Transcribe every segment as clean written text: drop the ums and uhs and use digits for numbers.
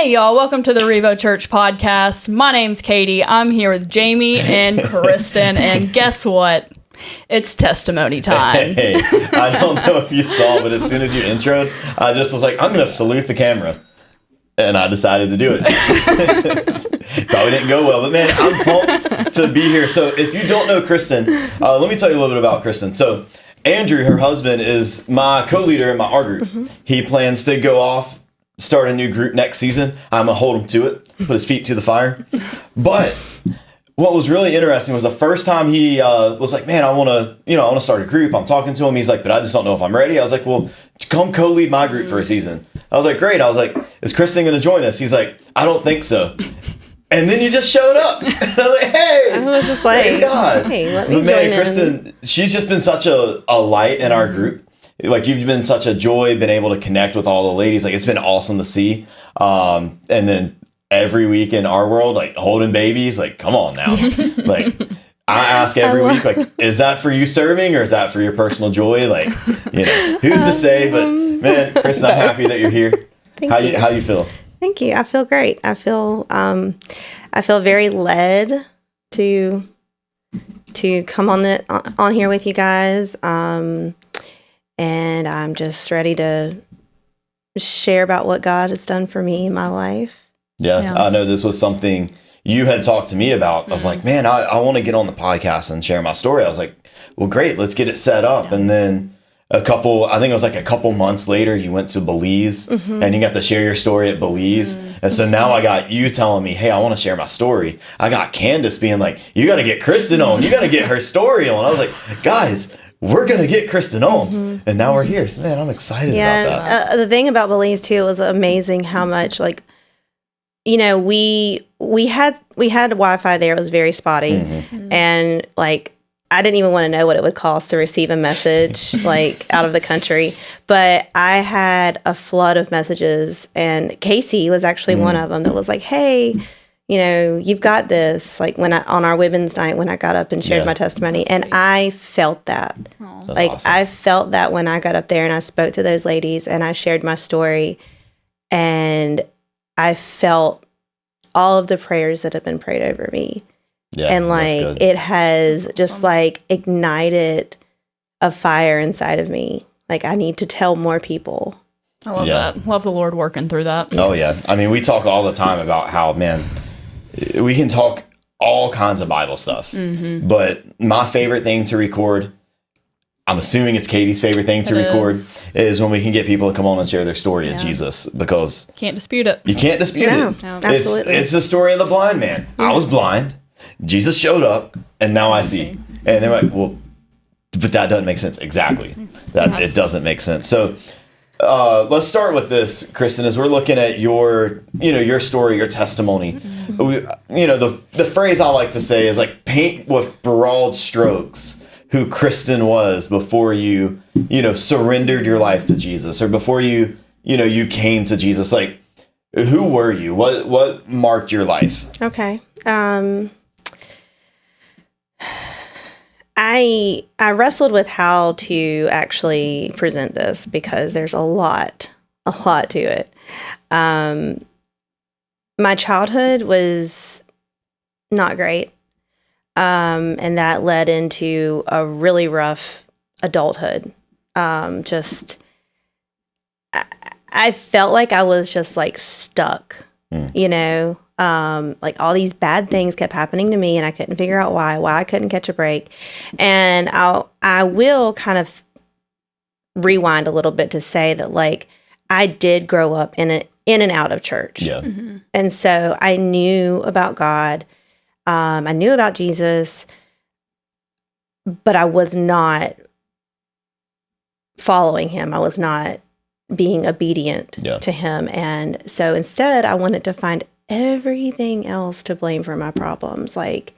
Hey, y'all. Welcome to the REVO Church podcast. My name's Katie. I'm here with Jamie and Kristen. And guess what? It's testimony time. Hey, I don't know if you saw, but as soon as you introed, I just was like, I'm going to salute the camera. And I decided to do it. Probably didn't go well, but man, I'm pumped to be here. So if you don't know Kristen, let me tell you a little bit about Kristen. So Andrew, her husband, is my co-leader in my art group. Mm-hmm. He plans to go off, start a new group next season. I'm going to hold him to it, put his feet to the fire. But what was really interesting was the first time he was like, man, I want to start a group. I'm talking to him. He's like, but I just don't know if I'm ready. I was like, well, come co-lead my group for a season. I was like, great. I was like, is Kristen going to join us? He's like, I don't think so. And then you just showed up. And I was like, hey, I was just like, praise God. Hey, let me join man, in. Kristen, she's just been such a light in our group. Like, you've been such a joy, been able to connect with all the ladies. Like, it's been awesome to see. And then every week in our world, like, holding babies, like, come on now. Like, I ask every week, like, is that for you serving or is that for your personal joy? Like, who's to say? But man, Kristen, I'm happy that you're here. How do you feel? Thank you. I feel great. I feel very led to come on here with you guys. And I'm just ready to share about what God has done for me in my life. Yeah. I know this was something you had talked to me about of like, man, I want to get on the podcast and share my story. I was like, well, great, let's get it set up. Yeah. And then I think it was like a couple months later, you went to Belize and you got to share your story at Belize. And so now I got you telling me, hey, I want to share my story. I got Candace being like, you got to get Kristen on. You got to get her story on. I was like, guys, we're going to get Kristen on. And now we're here. So man, I'm excited about that. The thing about Belize too was amazing how much like, we had Wi-Fi there. It was very spotty. And like, I didn't even want to know what it would cost to receive a message like out of the country. But I had a flood of messages, and Casey was actually one of them that was like, hey, you've got this. Like on our women's night, when I got up and shared my testimony, and sweet. I felt that. Like awesome. I felt that when I got up there and I spoke to those ladies and I shared my story, and I felt all of the prayers that have been prayed over me. Yeah, and like it has just like ignited a fire inside of me. Like I need to tell more people. I love that. Love the Lord working through that. Yes. Oh yeah. I mean, we talk all the time about how, man, we can talk all kinds of Bible stuff. But my favorite thing to record, I'm assuming it's Katie's favorite thing to record, is when we can get people to come on and share their story of Jesus, because can't dispute it. You can't dispute it. No, absolutely. It's the story of the blind man. I was blind. Jesus showed up, and now I see. And they're like, well, but that doesn't make sense. Exactly. It doesn't make sense. So let's start with this, Kristen, as we're looking at your story, your testimony. The phrase I like to say is like, paint with broad strokes who Kristen was before you surrendered your life to Jesus, or before you came to Jesus. Like, who were you? What marked your life? Okay. I wrestled with how to actually present this, because there's a lot to it. My childhood was not great. And that led into a really rough adulthood. I felt like I was just like stuck, like all these bad things kept happening to me and I couldn't figure out why I couldn't catch a break. And I will kind of rewind a little bit to say that like I did grow up in and out of church. Yeah. And so I knew about God. I knew about Jesus, but I was not following him. I was not being obedient to him. And so instead I wanted to find everything else to blame for my problems. Like,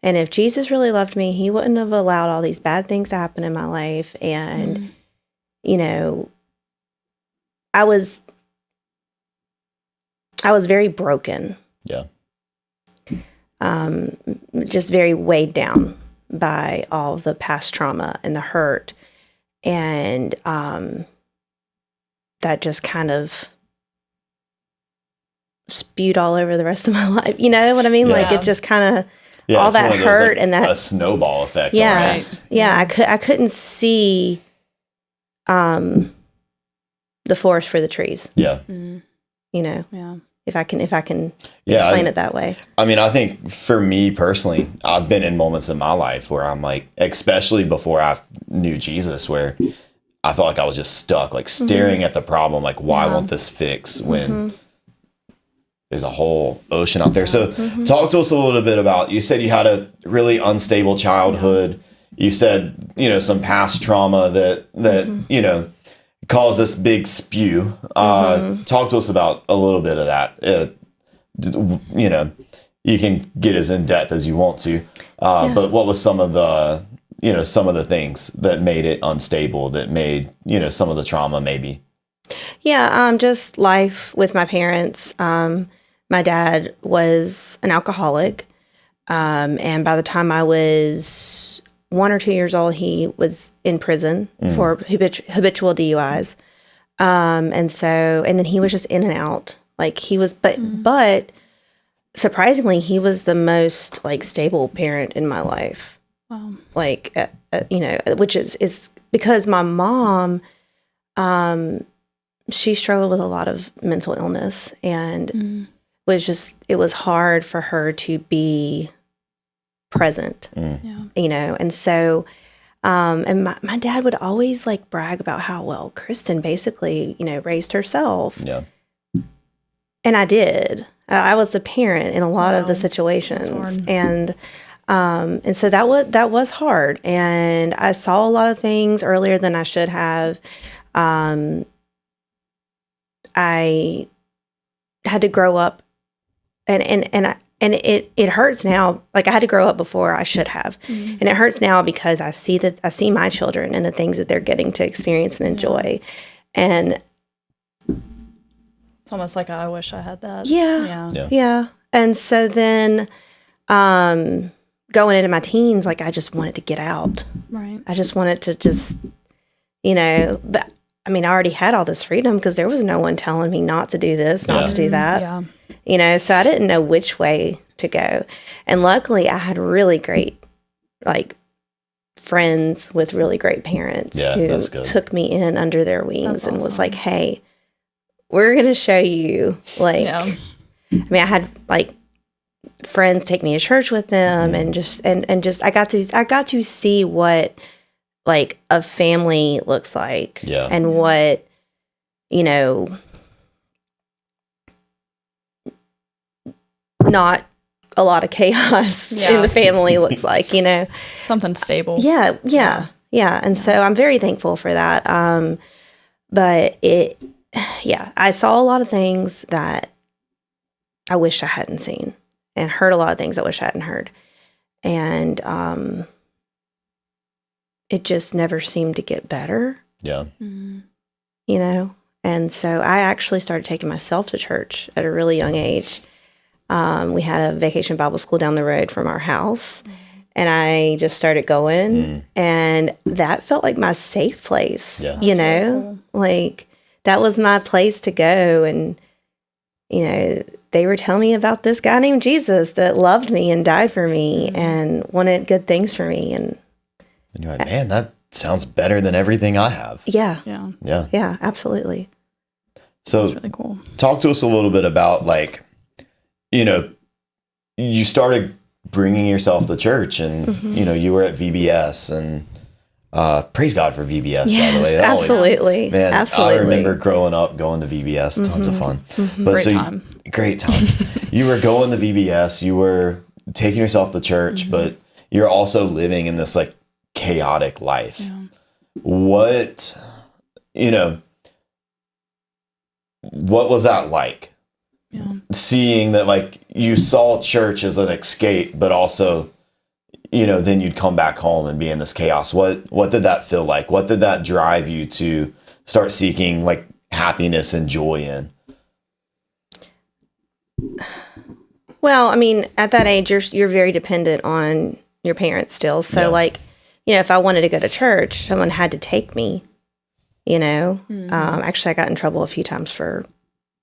and if Jesus really loved me, he wouldn't have allowed all these bad things to happen in my life. And, I was very broken. Yeah. Just very weighed down by all the past trauma and the hurt. And, that just kind of spewed all over the rest of my life. You know what I mean? Yeah. Like it just kind of all it's that one of those, hurt like, and that a snowball effect. yeah, Almost. yeah. I couldn't see the forest for the trees. Yeah. You know, Yeah. if I can Yeah, explain it that way. I mean, I think for me personally, I've been in moments in my life where I'm like, especially before I knew Jesus, where I felt like I was just stuck, like staring at the problem, like, why won't this fix when there's a whole ocean out there? So talk to us a little bit about, you said you had a really unstable childhood. You said, you know, some past trauma that you know, caused this big spew. Talk to us about a little bit of that. You know, you can get as in depth as you want to, but what was some of the, you know, some of the things that made it unstable, that made, you know, some of the trauma maybe? Yeah, just life with my parents. My dad was an alcoholic, and by the time I was 1 or 2 years old, he was in prison for habitual DUIs. And then he was just in and out. Like he was, but surprisingly, he was the most like stable parent in my life. Wow. Like, you know, which is because my mom, she struggled with a lot of mental illness and it was hard for her to be present, you know? And so, and my dad would always like brag about how well Kristen basically, you know, raised herself. Yeah. And I did. I was the parent in a lot of the situations, and so that was hard. And I saw a lot of things earlier than I should have. I had to grow up, and it hurts now. Like I had to grow up before I should have, and it hurts now because I see my children and the things that they're getting to experience and enjoy, and. It's almost like I wish I had that. Yeah. And so then going into my teens, like I just wanted to get out. Right. I just wanted to just, you know, but I mean, I already had all this freedom because there was no one telling me not to do this, not to do that. Yeah. You know, so I didn't know which way to go. And luckily I had really great, like, friends with really great parents who took me in under their wings and was like, hey, we're going to show you, like, I mean, I had like friends take me to church with them and just I got to see what like a family looks like and what, you know, not a lot of chaos in the family looks like, you know, something stable. Yeah. And so I'm very thankful for that. But I saw a lot of things that I wish I hadn't seen and heard a lot of things I wish I hadn't heard. And it just never seemed to get better. Yeah. You know? And so I actually started taking myself to church at a really young age. We had a vacation Bible school down the road from our house. And I just started going. And that felt like my safe place, you know? Like, that was my place to go. And, you know, they were telling me about this guy named Jesus that loved me and died for me and wanted good things for me. And you're like, man, that sounds better than everything I have. Yeah, absolutely. So that's really cool. Talk to us a little bit about, like, you know, you started bringing yourself to church and, you know, you were at VBS and praise God for VBS, by the way. That absolutely. I remember growing up going to VBS, tons of fun. But great times. You were going to VBS, you were taking yourself to church, but you're also living in this like chaotic life. What, you know, what was that like? Seeing that, like, you saw church as an escape, but also, you know, then you'd come back home and be in this chaos. What did that feel like? What did that drive you to start seeking like happiness and joy in? Well, I mean, at that age, you're very dependent on your parents still. So like, you know, if I wanted to go to church, someone had to take me, you know. Actually, I got in trouble a few times for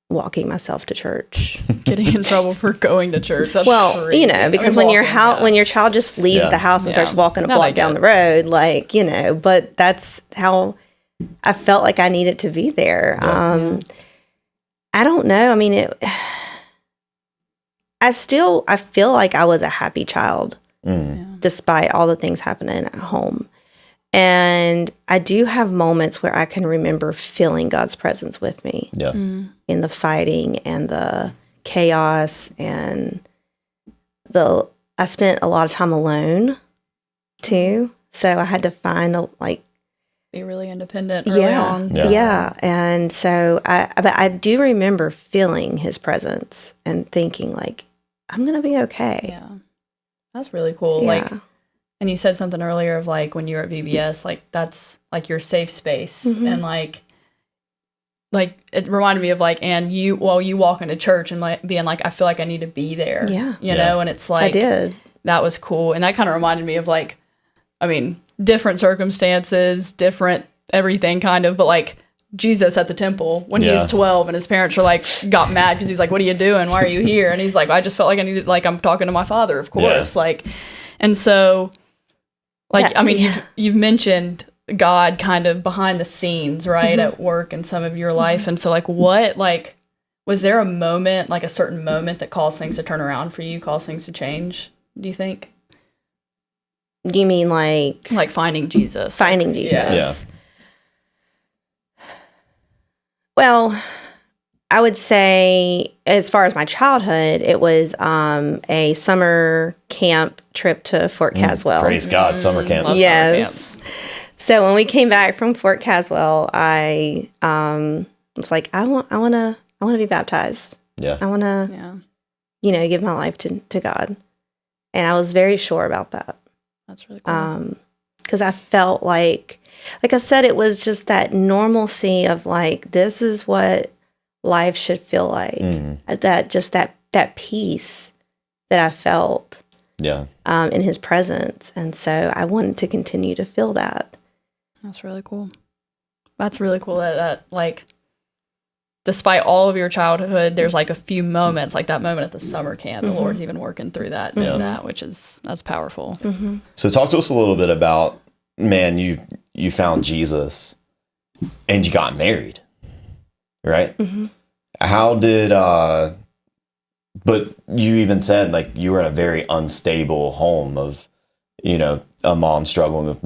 walking myself to church. Getting in trouble for going to church. That's crazy. You know, because when your child just leaves the house and starts walking a block down the road, like, you know, but that's how I felt like I needed to be there. I don't know. I mean, I feel like I was a happy child despite all the things happening at home. And I do have moments where I can remember feeling God's presence with me in the fighting and the chaos, and I spent a lot of time alone too. So I had to find be really independent early on. Yeah. And so but I do remember feeling his presence and thinking like, I'm going to be okay. Yeah. That's really cool. Yeah. Like, and you said something earlier of like when you were at VBS, like that's like your safe space. And like it reminded me of like, and you walk into church and like being like, I feel like I need to be there. You know, and it's like, I did. That was cool. And that kind of reminded me of like, I mean, different circumstances, different everything kind of, but like Jesus at the temple when he was 12 and his parents are like, got mad because he's like, what are you doing? Why are you here? And he's like, I just felt like I needed, like, I'm talking to my father, of course. Like, and so like, I mean, you've mentioned God kind of behind the scenes, right, at work in some of your life. And so like, was there a moment, like a certain moment that caused things to turn around for you, caused things to change, do you think? Do you mean like finding Jesus? Finding Jesus. Yeah. Well, I would say as far as my childhood, it was a summer camp trip to Fort Caswell. Praise God, summer camp. Love summer camps. So when we came back from Fort Caswell, I was like, I want to be baptized. Yeah. I want to, give my life to God. And I was very sure about that. That's really cool. Because I felt like I said, it was just that normalcy of like, this is what life should feel like. That peace that I felt in his presence. And so I wanted to continue to feel that. That's really cool. That's really cool that like, despite all of your childhood, there's like a few moments, like that moment at the summer camp, the Lord's even working through that, that's powerful. So talk to us a little bit about, man, you found Jesus and you got married, right? How did, but you even said like you were in a very unstable home of, a mom struggling with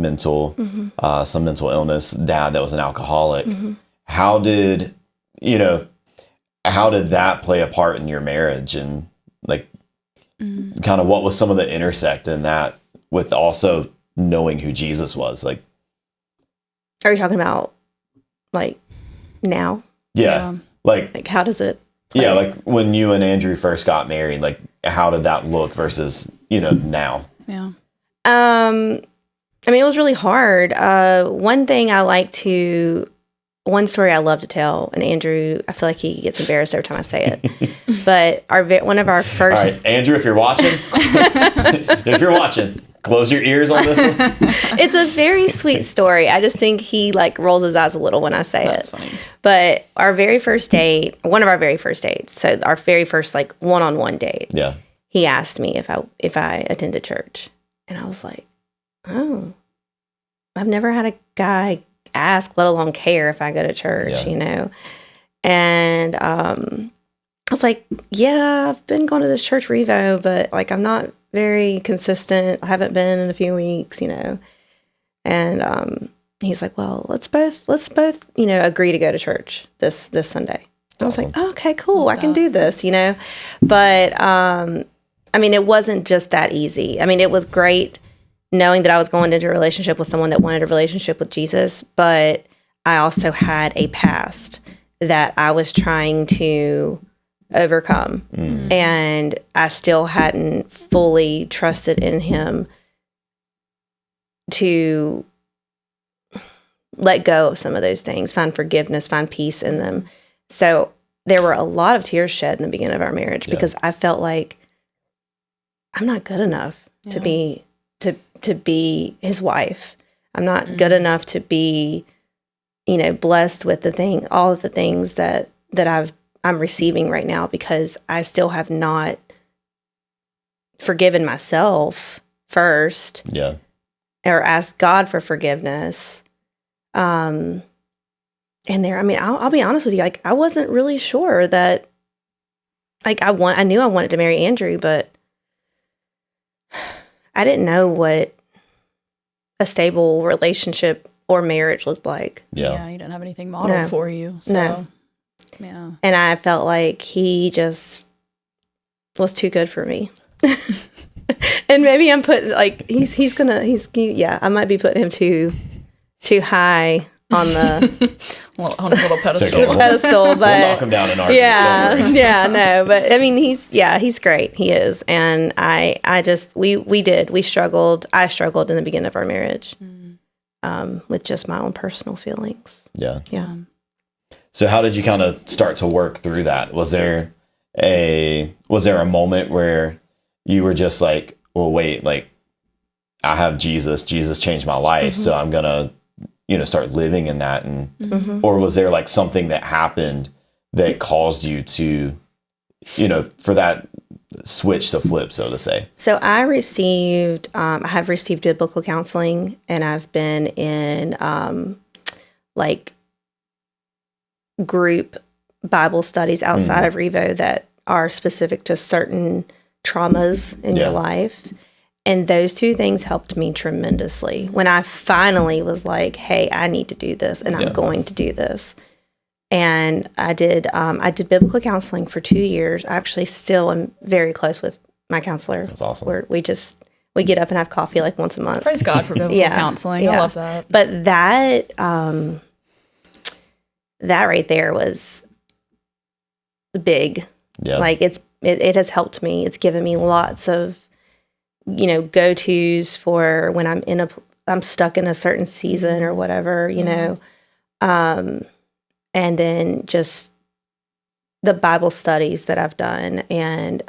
some mental illness, dad that was an alcoholic. How did that play a part in your marriage, and like kind of what was some of the intersect in that with also knowing who Jesus was? Like, are you talking about like now? Yeah. Like how does it play? Yeah, like when you and Andrew first got married, like how did that look versus, now? Yeah. I mean, it was really hard. One story I love to tell, and Andrew, I feel like he gets embarrassed every time I say it. But one of our first. All right, Andrew, if you're watching, close your ears on this one. It's a very sweet story. I just think he like rolls his eyes a little when I say That's it. funny. But one of our very first dates, so our very first like one-on-one date. Yeah. He asked me if I attended church, and I was like, oh, I've never had a guy ask, let alone care if I go to church, And I was like, yeah, I've been going to this church REVO, but like I'm not very consistent. I haven't been in a few weeks, And he's like, well, let's both agree to go to church this Sunday. I was like, oh, okay, cool. I can do this, But I mean, it wasn't just that easy. I mean, it was great knowing that I was going into a relationship with someone that wanted a relationship with Jesus, but I also had a past that I was trying to overcome. And I still hadn't fully trusted in him to let go of some of those things, find forgiveness, find peace in them. So there were a lot of tears shed in the beginning of our marriage because I felt like I'm not good enough to be his wife. I'm not good enough to be, blessed with all of the things that I've I'm receiving right now, because I still have not forgiven myself first. Yeah. Or asked God for forgiveness. And I'll be honest with you, like, I wasn't really sure that, like, I knew I wanted to marry Andrew, but I didn't know what a stable relationship or marriage looked like. Yeah. You didn't have anything modeled for you. So, No. Yeah. And I felt like he just was too good for me. And maybe I'm putting, like, I might be putting him too high on the Well, on a little pedestal. okay. pedestal, but We'll knock him down in our no, but I mean, he's great. He is. And we struggled. I struggled in the beginning of our marriage, with just my own personal feelings. Yeah. Yeah. So how did you kind of start to work through that? Was there a moment where you were just like, well, wait, like, I have Jesus changed my life. So I'm going to, start living in that. And, or was there like something that happened that caused you to, for that switch to flip, so to say? So I have received biblical counseling, and I've been in, like, group Bible studies outside of REVO that are specific to certain traumas in your life. And those two things helped me tremendously when I finally was like, hey, I need to do this, and I'm going to do this. And I did biblical counseling for 2 years. I actually still am very close with my counselor. That's awesome. We get up and have coffee like once a month. Praise God for biblical counseling. I love that. But that right there was big. Yeah. Like, it has helped me. It's given me lots of, go-tos for when I'm stuck in a certain season or whatever, know. And then just the Bible studies that I've done, and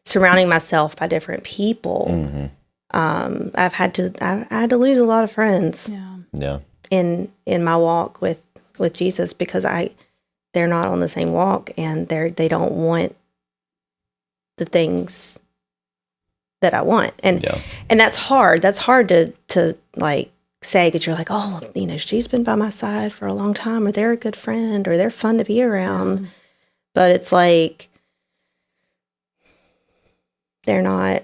surrounding myself by different people. I had to lose a lot of friends. Yeah. In my walk with Jesus, because they're not on the same walk, and they don't want the things that I want. And that's hard. That's hard to like say, because you're like, oh, well, she's been by my side for a long time, or they're a good friend, or they're fun to be around. But it's like, they're not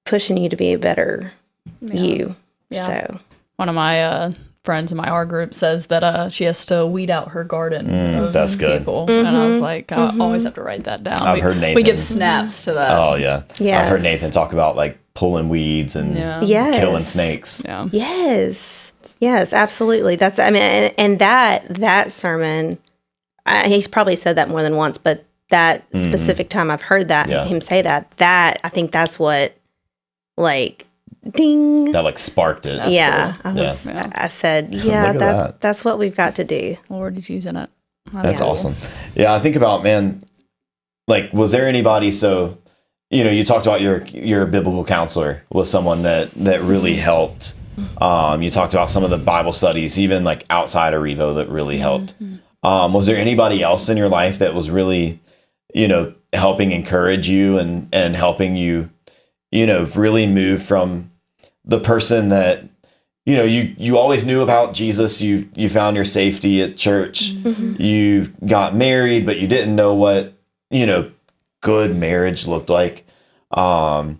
pushing you to be a better you. So one of my friends in my R group says that she has to weed out her garden of that's good. people. And I was like, I always have to write that down. I've heard Nathan. We give snaps to that. Oh, yeah. Yes. I've heard Nathan talk about, like, pulling weeds and killing snakes. Yeah. Yes, absolutely. That's, and that sermon, he's probably said that more than once, but that specific time I've heard him say that I think that's what, like, ding. That, like, sparked it. That's cool. I said, that's what we've got to do. Lord is using it. That's cool. awesome. Yeah, I think about, man, like, was there anybody, so, you talked about your biblical counselor was someone that really helped. You talked about some of the Bible studies, even like outside of REVO, that really helped. Was there anybody else in your life that was really, helping encourage you and helping you, really move from the person that, you always knew about Jesus. You found your safety at church. You got married, but you didn't know what, good marriage looked like. Was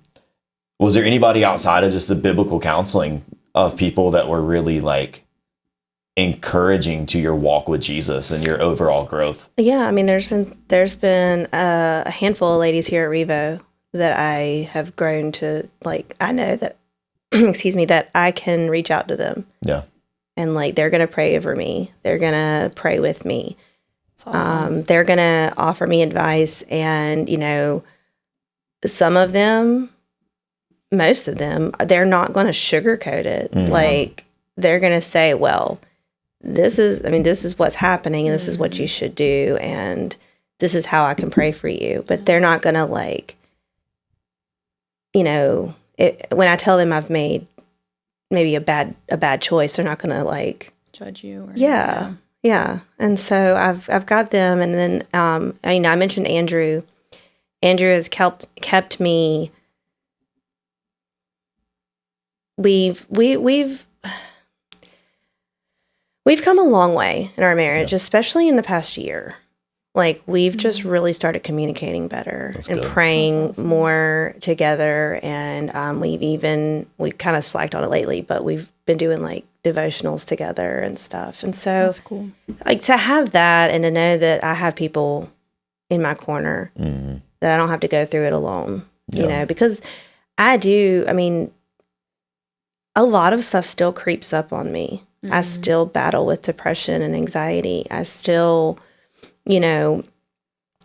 there anybody outside of just the biblical counseling of people that were really like encouraging to your walk with Jesus and your overall growth? Yeah, there's been a handful of ladies here at REVO that I have grown to, like, I know that excuse me, that I can reach out to them. Yeah. And, like, they're going to pray over me. They're going to pray with me. That's awesome. They're going to offer me advice, and, some of them, most of them, they're not going to sugarcoat it. Like, they're going to say, well, this is what's happening, and this is what you should do, and this is how I can pray for you. But they're not going to, like, when I tell them I've made maybe a bad choice, they're not going to, like, judge you. Yeah. And so I've got them, and then I mentioned Andrew. Andrew has kept me. We've come a long way in our marriage, especially in the past year. Like, we've just really started communicating better and praying more together. And we've kind of slacked on it lately, but we've been doing like devotionals together and stuff. And so that's cool. Like, to have that and to know that I have people in my corner, that I don't have to go through it alone, you know, because I mean, a lot of stuff still creeps up on me. I still battle with depression and anxiety. I still, you know,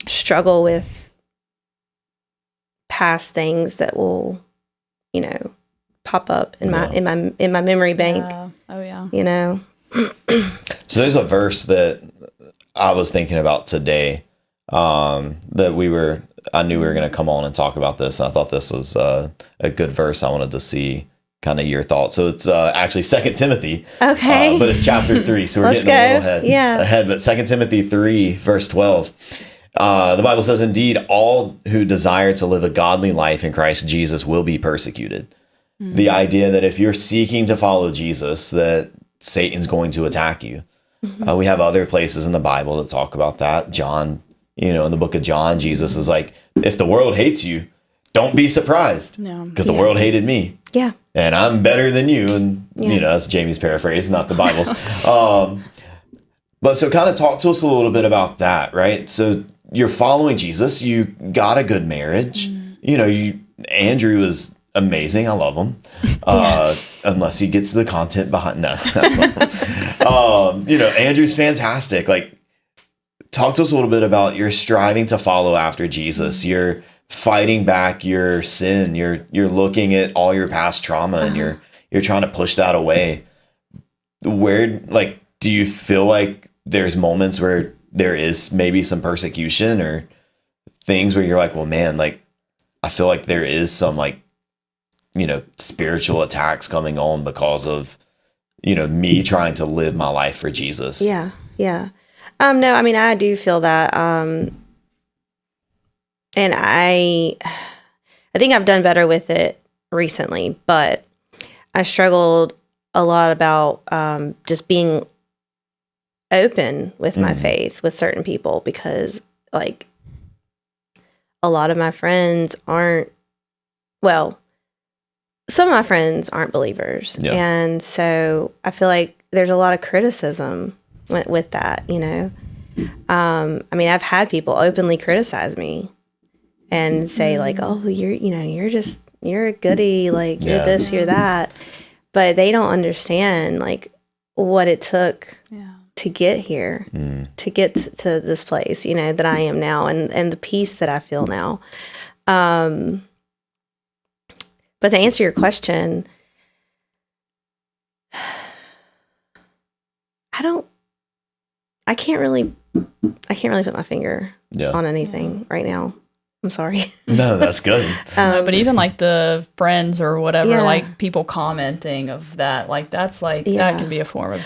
struggle with past things that will, you know, pop up in my memory bank. Oh yeah. You know. So there's a verse that I was thinking about today, that I knew we were going to come on and talk about this. And I thought this was a good verse. I wanted to see kind of your thoughts. So it's actually 2 Timothy. Okay. But it's chapter 3. So we're getting a little ahead. But 2 Timothy 3, verse 12. The Bible says, "Indeed, all who desire to live a godly life in Christ Jesus will be persecuted." The idea that if you're seeking to follow Jesus, that Satan's going to attack you. We have other places in the Bible that talk about that. John, you know, in the book of John, Jesus is like, if the world hates you, don't be surprised, because the world hated me. Yeah. And I'm better than you. And, you know, that's Jamie's paraphrase, not the Bible's. But so kind of talk to us a little bit about that, right? So you're following Jesus. You got a good marriage. You know, Andrew is amazing. I love him. Unless he gets the content behind. No. You know, Andrew's fantastic. Like, talk to us a little bit about you're striving to follow after Jesus. You're fighting back your sin. You're looking at all your past trauma and you're trying to push that away. Where, like, do you feel like there's moments where there is maybe some persecution or things where you're like, well, man, like, I feel like there is some, like, you know, spiritual attacks coming on because of, you know, me trying to live my life for Jesus? Yeah. Yeah. No, I mean, I do feel that. And I think I've done better with it recently, but I struggled a lot about just being open with my faith with certain people, because like a lot of my friends aren't, well, some of my friends aren't believers. Yeah. And so I feel like there's a lot of criticism with that, you know. I mean, I've had people openly criticize me and say like, oh, you're a goodie, like you're this, you're that. But they don't understand like what it took to get here, to get to this place, you know, that I am now, and the peace that I feel now. But to answer your question, I can't really put my finger on anything right now. I'm sorry. No, that's good. No, but even like the friends or whatever, like people commenting of that, like that's like that can be a form of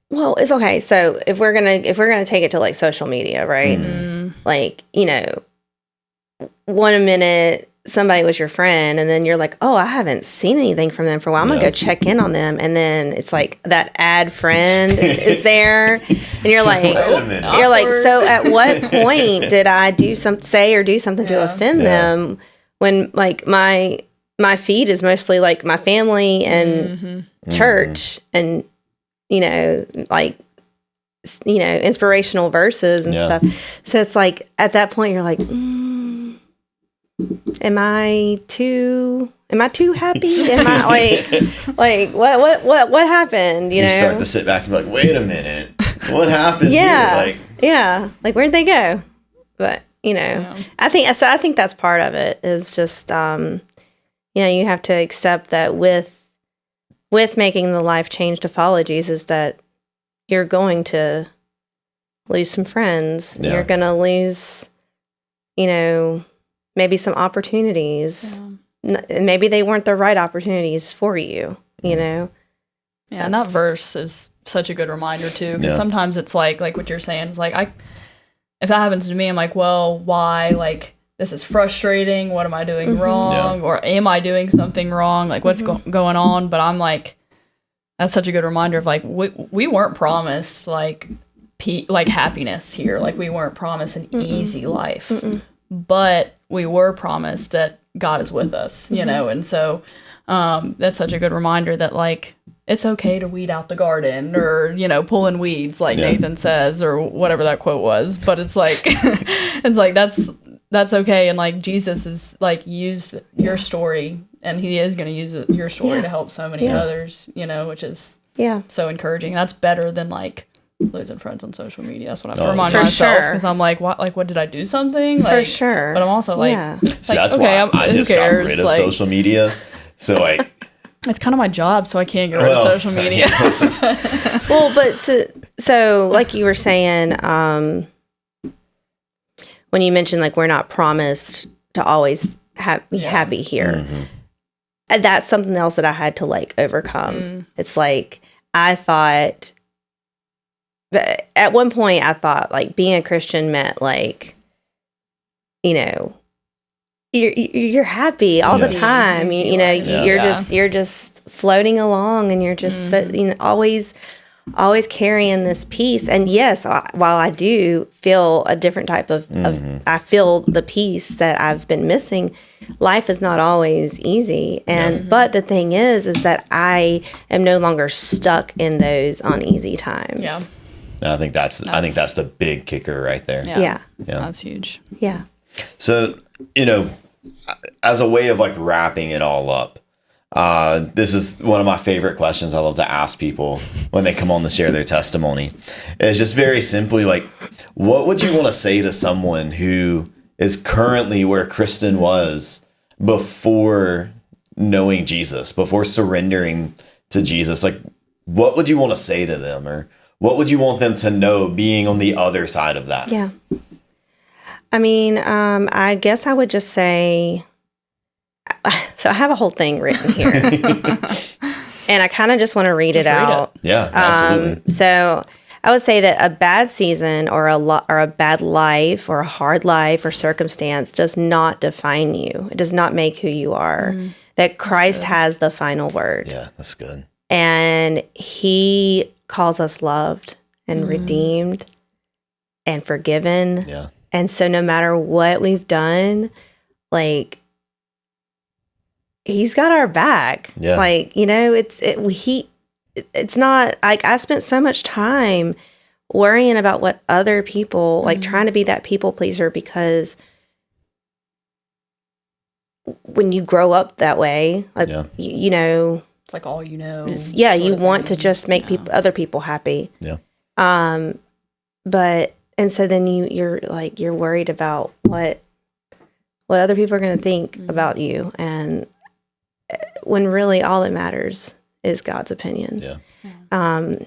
Well, it's okay. So if we're gonna take it to like social media, right? Like, you know, 1 minute somebody was your friend, and then you're like, oh, I haven't seen anything from them for a while. I'm gonna go check in on them, and then it's like that add friend is there, and you're like, so at what point did I say or do something to offend them? When like my feed is mostly like my family and church, and you know, like, you know, inspirational verses and stuff. So it's like at that point you're like, Am I too happy? Am I like what happened? You know, start to sit back and be like, wait a minute, what happened? Here? Like where'd they go? But you know, I think that's part of it, is just you know, you have to accept that with making the life change to follow Jesus, that you're going to lose some friends. You're going to lose, you know, maybe some opportunities. Maybe they weren't the right opportunities for you, you know? Yeah, and that verse is such a good reminder too, because sometimes it's like what you're saying is like, if that happens to me, I'm like, well, why? Like, this is frustrating. What am I doing wrong? Or am I doing something wrong? Like, what's going on? But I'm like, that's such a good reminder of like, we weren't promised like happiness here. Like, we weren't promised an easy life, but we were promised that God is with us, you know? And so that's such a good reminder that like, it's okay to weed out the garden or, you know, pulling weeds like Nathan says, or whatever that quote was. But it's like, that's okay. And like, Jesus is like, used your story, and he is going to use your story to help so many others, you know, which is so encouraging. That's better than like losing friends on social media. That's what I have to remind myself, because I'm like, what did I do something? Like, for sure. But I'm also like, see, that's why I just got rid of social media. So like, it's kind of my job, so I can't get rid of social media. Well, but so like you were saying, when you mentioned like we're not promised to always be happy here, and that's something else that I had to like overcome. It's like I thought at one point I thought like being a Christian meant like, you know, you're happy all the time. You know, you're just floating along, and you're just you know, always carrying this peace. And yes, while I do feel a different type of I feel the peace that I've been missing, life is not always easy. And but the thing is that I am no longer stuck in those uneasy times. Yeah. I think that's the big kicker right there. Yeah. That's huge. Yeah. So, you know, as a way of like wrapping it all up, this is one of my favorite questions I love to ask people when they come on to share their testimony. It's just very simply like, what would you want to say to someone who is currently where Kristen was before knowing Jesus, before surrendering to Jesus? Like, what would you want to say to them, or what would you want them to know being on the other side of that? Yeah. I mean, I guess I would just say, so I have a whole thing written here, and I kind of just want to read it out. Yeah, absolutely. So I would say that a bad season or a bad life or a hard life or circumstance does not define you. It does not make who you are. That Christ has the final word. Yeah, that's good. And he calls us loved and redeemed and forgiven. Yeah. And so no matter what we've done, like, he's got our back. Yeah. Like, you know, it's not like I spent so much time worrying about what other people, like trying to be that people pleaser, because when you grow up that way, like, you know, it's like all you know. Yeah. You want to just make other people happy. Yeah. But, and so then you're worried about what other people are going to think about you. And when really all that matters is God's opinion. Yeah.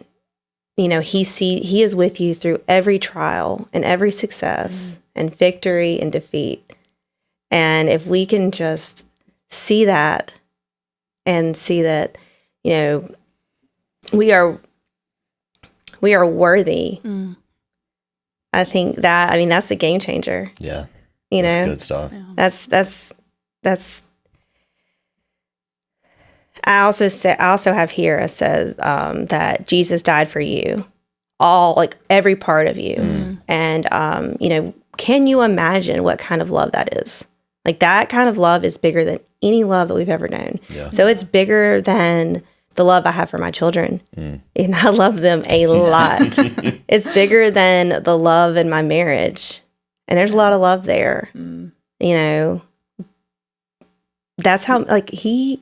You know, he is with you through every trial and every success and victory and defeat. And if we can just see that and see that, you know, we are worthy. I think that's a game changer. Yeah. You know, that's good stuff. Yeah. That's I also have here, it says that Jesus died for you, all, like, every part of you. And you know, can you imagine what kind of love that is? Like, that kind of love is bigger than any love that we've ever known. Yeah. So it's bigger than the love I have for my children. And I love them a lot. It's bigger than the love in my marriage. And there's a lot of love there. You know, that's how, like, I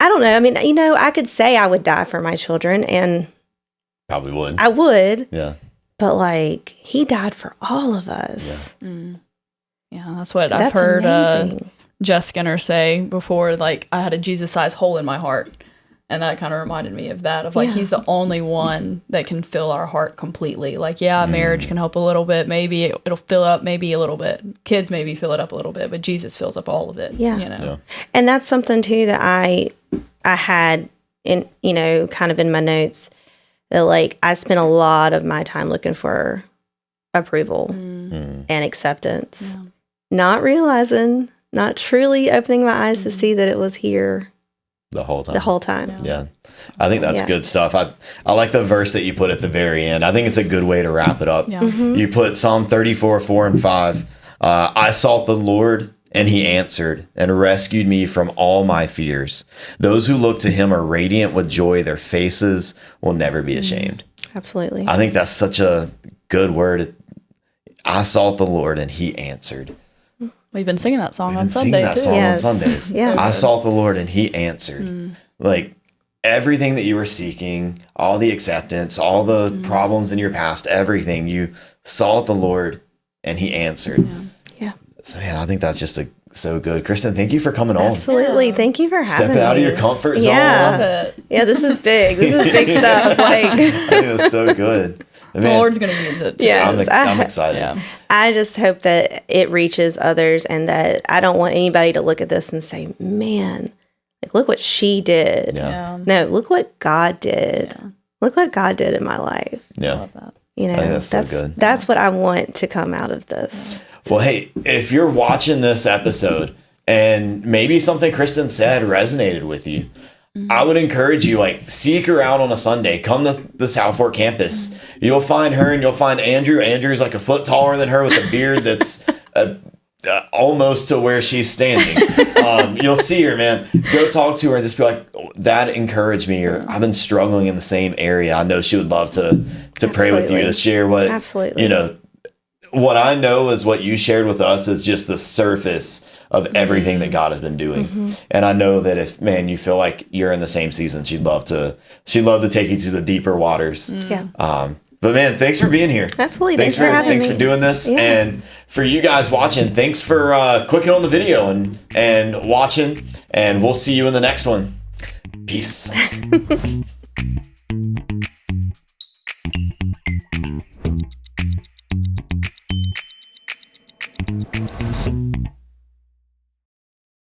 don't know. I mean, you know, I could say I would die for my children, and probably would. I would. Yeah. But like, he died for all of us. Yeah, that's what I've heard Jess Skinner say before. Like, I had a Jesus-sized hole in my heart. And that kind of reminded me of that, of like, he's the only one that can fill our heart completely. Like, marriage can help a little bit. Maybe it'll fill up maybe a little bit. Kids maybe fill it up a little bit, but Jesus fills up all of it. Yeah. You know? And that's something too that I had in, you know, kind of in my notes that like I spent a lot of my time looking for approval and acceptance, not realizing, not truly opening my eyes to see that it was here the whole time. Yeah. I think that's good stuff. I like the verse that you put at the very end. I think it's a good way to wrap it up. Yeah. You put Psalm 34, 4 and 5. I sought the Lord, and he answered and rescued me from all my fears. Those who look to him are radiant with joy. Their faces will never be ashamed. Absolutely. I think that's such a good word. I sought the Lord, and he answered. We've been singing that song on Singing Sunday that too. song on Sundays. Yeah. I sought the Lord, and he answered. Like, everything that you were seeking, all the acceptance, all the problems in your past, everything, you sought the Lord, and he answered. Yeah. So, man, I think that's just so good. Kristen, thank you for coming on. Absolutely. Yeah. Thank you for having me. Stepping out of your comfort zone. Yeah. Love it. Yeah, this is big. This is big stuff. Like, I think that's so good. And The man, Lord's going to use it too. Yeah. I'm excited. Yeah. I just hope that it reaches others and that I don't want anybody to look at this and say, man, like, look what she did. Yeah. No, look what God did. Yeah. Look what God did in my life. Yeah. Love that. You know, I think that's so good. That's what I want to come out of this. Well, hey, if you're watching this episode and maybe something Kristen said resonated with you, I would encourage you, like, seek her out on a Sunday. Come to the South Fork campus. You'll find her and you'll find Andrew. Andrew's like a foot taller than her with a beard that's almost to where she's standing. You'll see her, man. Go talk to her and just be like, oh, that encouraged me, or I've been struggling in the same area. I know she would love to pray with you, to share what, Absolutely. you know, what I know is what you shared with us is just the surface of everything that God has been doing. And I know that if, man, you feel like you're in the same season, she'd love to take you to the deeper waters. Yeah. But man, thanks for being here. Absolutely. Thanks for having thanks me. for doing this. Yeah. And for you guys watching, thanks for clicking on the video and watching. And we'll see you in the next one. Peace.